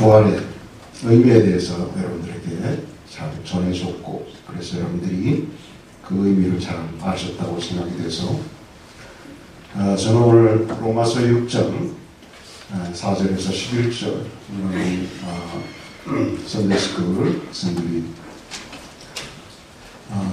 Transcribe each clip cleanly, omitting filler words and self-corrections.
부활의 의미에 대해서 여러분들에게 잘 전해줬고, 그래서 여러분들이 그 의미를 잘 아셨다고 생각이 돼서 저는 오늘 로마서 6장 4절에서 11절 오늘 선데스쿨 선생님이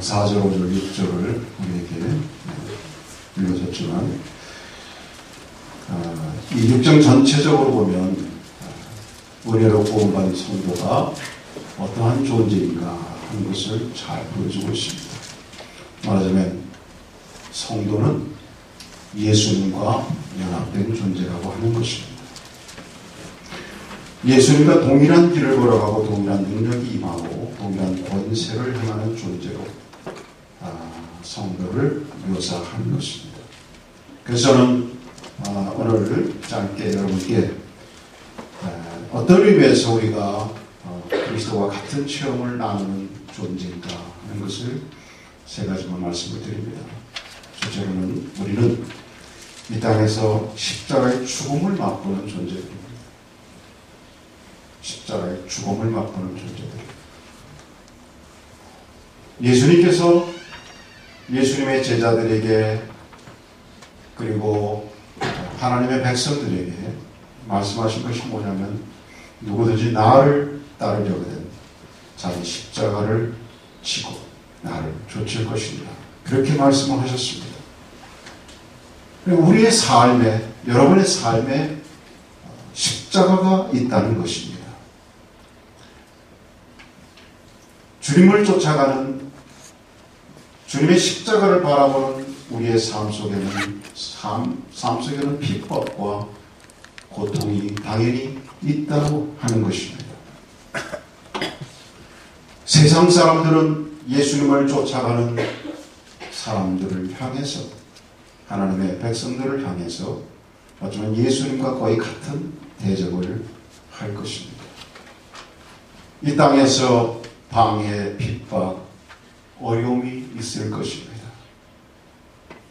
4절, 5절, 6절을 우리에게 읽어줬지만 이 6장 전체적으로 보면 은혜로 구원받은 성도가 어떠한 존재인가 하는 것을 잘 보여주고 있습니다. 말하자면 성도는 예수님과 연합된 존재라고 하는 것입니다. 예수님과 동일한 길을 걸어가고 동일한 능력이 임하고 동일한 권세를 행하는 존재로 성도를 묘사하는 것입니다. 그래서 저는 오늘 짧게 여러분께 어떤 의미에서 우리가 그리스도와 같은 체험을 나누는 존재인가 하는 것을 세 가지만 말씀을 드립니다. 첫째로는 우리는 이 땅에서 십자가의 죽음을 맛보는 존재들입니다. 십자가의 죽음을 맛보는 존재들입니다. 예수님께서 예수님의 제자들에게 그리고 하나님의 백성들에게 말씀하신 것이 뭐냐면 누구든지 나를 따르려거든 자기 십자가를 지고 나를 좇을 것이니라. 그렇게 말씀을 하셨습니다. 우리의 삶에, 여러분의 삶에 십자가가 있다는 것입니다. 주님을 쫓아가는, 주님의 십자가를 바라보는 우리의 삶 속에는 삶 속에는 핍박과 고통이 당연히 있다고 하는 것입니다. 세상 사람들은 예수님을 쫓아가는 사람들을 향해서, 하나님의 백성들을 향해서 어쩌면 예수님과 거의 같은 대접을 할 것입니다. 이 땅에서 방해, 핍박, 어려움이 있을 것입니다.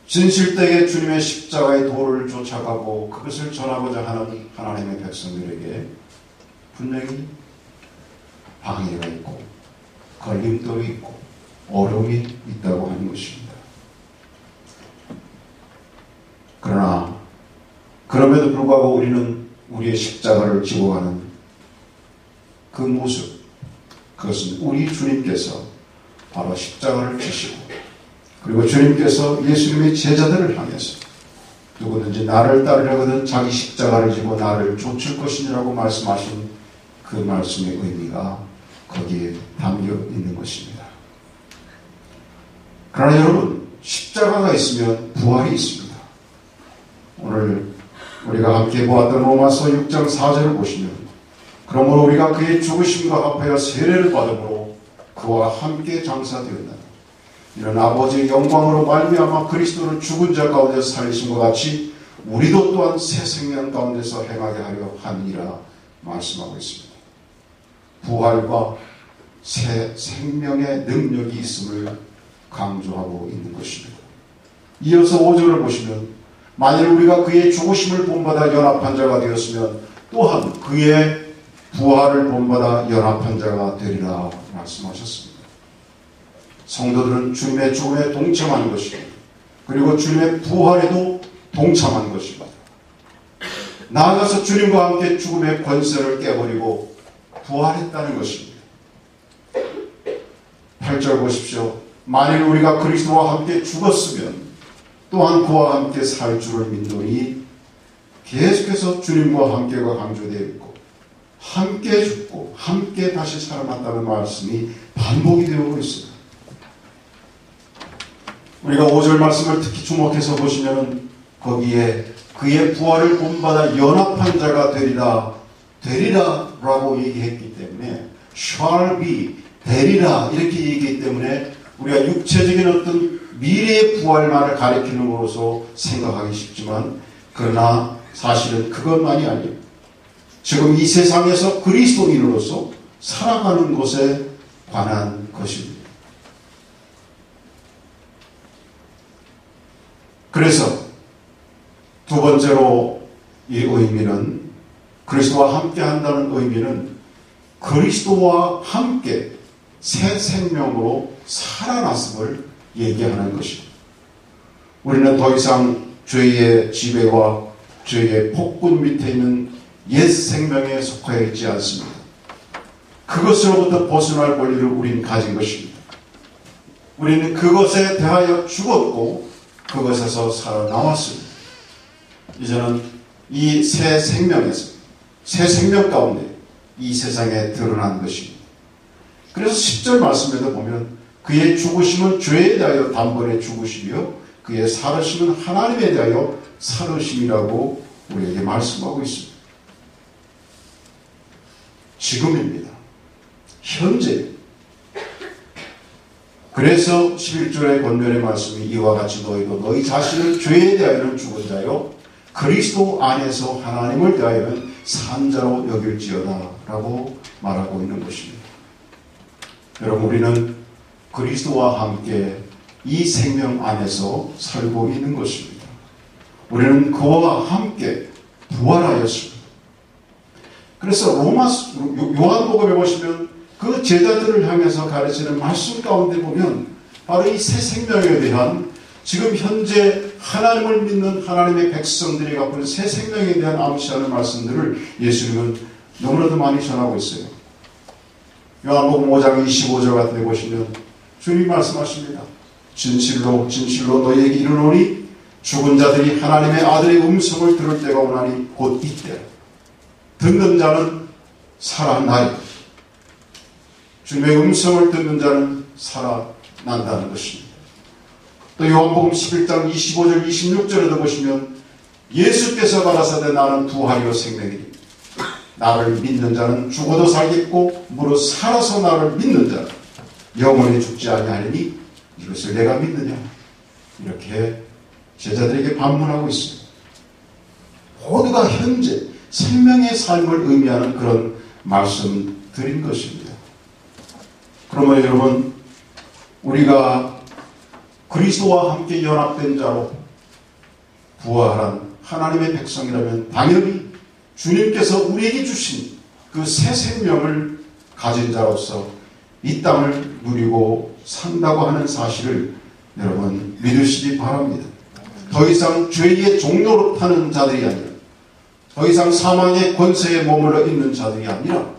진실되게 주님의 십자가의 도를 쫓아가고 그것을 전하고자 하는 하나님의 백성들에게 분명히 방해가 있고 걸림돌이 있고 어려움이 있다고 하는 것입니다. 그러나 그럼에도 불구하고 우리는 우리의 십자가를 지고 가는 그 모습, 그것은 우리 주님께서 바로 십자가를 지시고 그리고 주님께서 예수님의 제자들을 향해서 누구든지 나를 따르려거든 자기 십자가를 지고 나를 좇을 것이니라고 말씀하신 그 말씀의 의미가 거기에 담겨 있는 것입니다. 그러나 여러분, 십자가가 있으면 부활이 있습니다. 오늘 우리가 함께 보았던 로마서 6장 4절을 보시면 그러므로 우리가 그의 죽으심과 합하여 세례를 받음으로 그와 함께 장사되었다. 이런 아버지의 영광으로 말미암아 그리스도를 죽은 자 가운데서 살리신 것 같이 우리도 또한 새 생명 가운데서 행하게 하려 하니라 말씀하고 있습니다. 부활과 새 생명의 능력이 있음을 강조하고 있는 것입니다. 이어서 5절을 보시면 만일 우리가 그의 죽으심을 본받아 연합한 자가 되었으면 또한 그의 부활을 본받아 연합한 자가 되리라 말씀하셨습니다. 성도들은 주님의 죽음에 동참하는 것입니다. 그리고 주님의 부활에도 동참하는 것입니다. 나아가서 주님과 함께 죽음의 권세를 깨버리고 부활했다는 것입니다. 8절 보십시오. 만일 우리가 그리스도와 함께 죽었으면 또한 그와 함께 살 줄을 믿노니 계속해서 주님과 함께가 강조되어 있고 함께 죽고 함께 다시 살아났다는 말씀이 반복이 되고 있습니다. 우리가 5절 말씀을 특히 주목해서 보시면 거기에 그의 부활을 본받아 연합한 자가 되리라 라고 얘기했기 때문에 shall be, 되리라 이렇게 얘기했기 때문에 우리가 육체적인 어떤 미래의 부활만을 가리키는으로서 생각하기 쉽지만 그러나 사실은 그것만이 아니에요. 지금 이 세상에서 그리스도인으로서 살아가는 것에 관한 것입니다. 그래서 두 번째로 이 의미는 그리스도와 함께 한다는 의미는 그리스도와 함께 새 생명으로 살아났음을 얘기하는 것입니다. 우리는 더 이상 죄의 지배와 죄의 폭군 밑에 있는 옛 생명에 속하여 있지 않습니다. 그것으로부터 벗어날 권리를 우리는 가진 것입니다. 우리는 그것에 대하여 죽었고 그것에서 살아나왔습니다. 이제는 이 새 생명에서, 새 생명 가운데 이 세상에 드러난 것입니다. 그래서 10절 말씀에도 보면 그의 죽으심은 죄에 대하여 단번에 죽으심이요 그의 살으심은 하나님에 대하여 살으심이라고 우리에게 말씀하고 있습니다. 지금입니다. 현재. 그래서 11절의 권면의 말씀이 이와 같이 너희도 너희 자신을 죄에 대하여는 죽은 자요 그리스도 안에서 하나님을 대하여는 산 자로 여길지어다 라고 말하고 있는 것입니다. 여러분, 우리는 그리스도와 함께 이 생명 안에서 살고 있는 것입니다. 우리는 그와 함께 부활하였습니다. 그래서 요한복음에 보시면 그 제자들을 향해서 가르치는 말씀 가운데 보면 바로 이 새 생명에 대한 지금 현재 하나님을 믿는 하나님의 백성들이 갖고 있는 새 생명에 대한 암시하는 말씀들을 예수님은 너무나도 많이 전하고 있어요. 요한복음 5장 25절 같은 데 보시면 주님이 말씀하십니다. 진실로 진실로 너희에게 이르노니 죽은 자들이 하나님의 아들의 음성을 들을 때가 오나니 곧 이때 듣는 자는 살아나리. 주님의 음성을 듣는 자는 살아난다는 것입니다. 또 요한복음 11장 25절 26절에도 보시면 예수께서 가라사대 나는 부활이요 생명이니 나를 믿는 자는 죽어도 살겠고 무릇 살아서 나를 믿는 자는 영원히 죽지 아니하리니 이것을 내가 믿느냐. 이렇게 제자들에게 반문하고 있습니다. 모두가 현재 생명의 삶을 의미하는 그런 말씀들인 것입니다. 그러면 여러분, 우리가 그리스도와 함께 연합된 자로 부활한 하나님의 백성이라면 당연히 주님께서 우리에게 주신 그 새 생명을 가진 자로서 이 땅을 누리고 산다고 하는 사실을 여러분 믿으시기 바랍니다. 더 이상 죄의 종로로 타는 자들이 아니라 더 이상 사망의 권세에 머물러 있는 자들이 아니라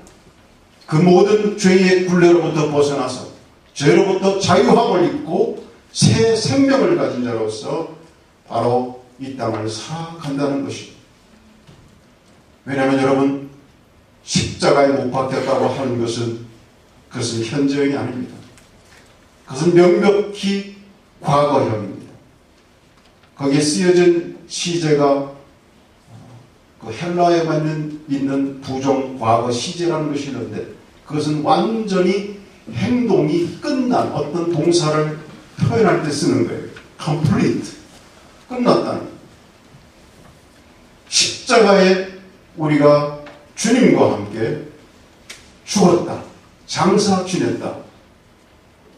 그 모든 죄의 굴레로부터 벗어나서 죄로부터 자유함을 입고 새 생명을 가진 자로서 바로 이 땅을 살아간다는 것입니다. 왜냐하면 여러분, 십자가에 못 박혔다고 하는 것은 그것은 현재형이 아닙니다. 그것은 명백히 과거형입니다. 거기에 쓰여진 시제가 그 헬라에만 있는 부정 과거 시제라는 것이 있는데 그것은 완전히 행동이 끝난 어떤 동사를 표현할 때 쓰는 거예요. complete. 끝났다는. 십자가에 우리가 주님과 함께 죽었다. 장사 지냈다.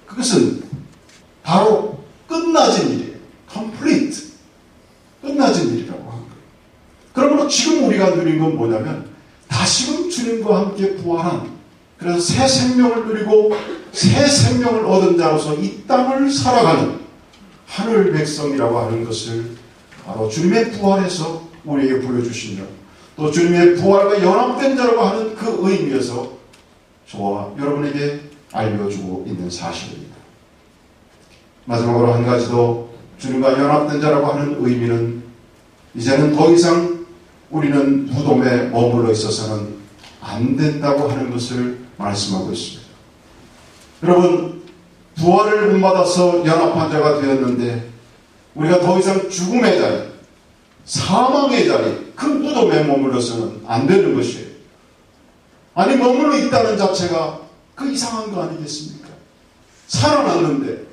그것은 바로 끝나진 일이에요. complete. 끝나진 일이라고 하는 거예요. 그러므로 지금 우리가 누린 건 뭐냐면 다시금 주님과 함께 부활한 그래서 새 생명을 누리고 새 생명을 얻은 자로서 이 땅을 살아가는 하늘 백성이라고 하는 것을 바로 주님의 부활에서 우리에게 보여주신 것, 또 주님의 부활과 연합된 자라고 하는 그 의미에서 저와 여러분에게 알려주고 있는 사실입니다. 마지막으로 한 가지 더 주님과 연합된 자라고 하는 의미는 이제는 더 이상 우리는 무덤에 머물러 있어서는 안 된다고 하는 것을 말씀하고 있습니다. 여러분, 부활을 본받아서 연합한 자가 되었는데 우리가 더 이상 죽음의 자리, 사망의 자리, 그 무덤에 머물러서는 안 되는 것이에요. 아니, 머물러 있다는 자체가 그 이상한 거 아니겠습니까? 살아났는데,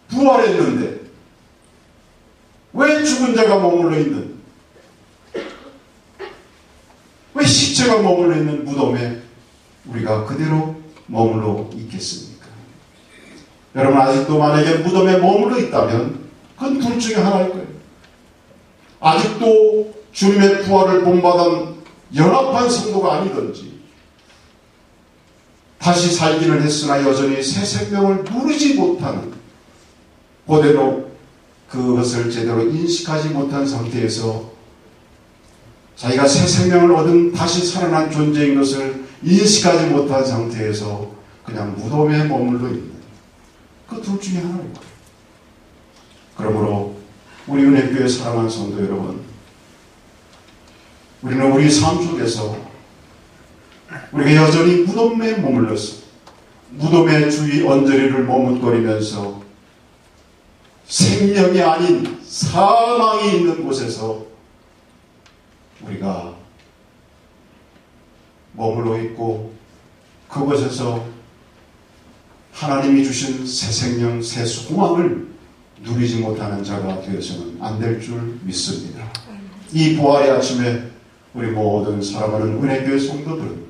부활했는데 왜 죽은 자가 머물러 있는, 왜 시체가 머물러 있는 무덤에 우리가 그대로 머물러 있겠습니까? 여러분, 아직도 만약에 무덤에 머물러 있다면 그건 둘 중에 하나일 거예요. 아직도 주님의 부활을 본받은 연합한 성도가 아니든지 다시 살기는 했으나 여전히 새 생명을 누리지 못하는, 그대로 그것을 제대로 인식하지 못한 상태에서 자기가 새 생명을 얻은 다시 살아난 존재인 것을 인식하지 못한 상태에서 그냥 무덤에 머물러 있는 그 둘 중에 하나인 거예요. 그러므로 우리 은혜교회 사랑하는 성도 여러분, 우리는 우리 삶 속에서 우리가 여전히 무덤에 머물러서 무덤의 주위 언저리를 머뭇거리면서 생명이 아닌 사망이 있는 곳에서 우리가 머물러 있고 그곳에서 하나님이 주신 새 생명, 새 소망을 누리지 못하는 자가 되어서는 안 될 줄 믿습니다. 이 부활의 아침에 우리 모든 사랑하는 은혜교회 성도들은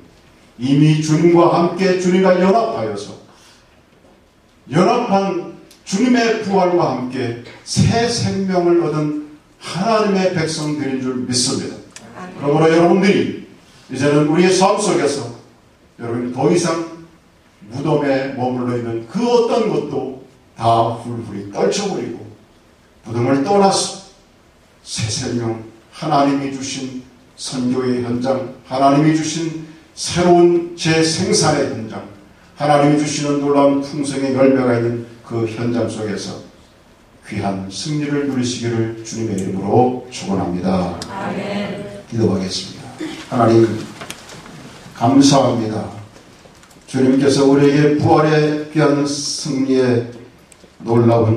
이미 주님과 함께 주님과 연합한 주님의 부활과 함께 새 생명을 얻은 하나님의 백성들인 줄 믿습니다. 그러므로 여러분들이 이제는 우리의 삶 속에서 여러분이 더 이상 무덤에 머물러 있는 그 어떤 것도 다 훌훌히 떨쳐버리고 무덤을 떠나서 새 생명, 하나님이 주신 선교의 현장, 하나님이 주신 새로운 재생산의 현장, 하나님이 주시는 놀라운 풍성의 열매가 있는 그 현장 속에서 귀한 승리를 누리시기를 주님의 이름으로 축원합니다. 아멘. 기도하겠습니다. 하나님 감사합니다. 주님께서 우리에게 부활의 귀한 승리의 놀라운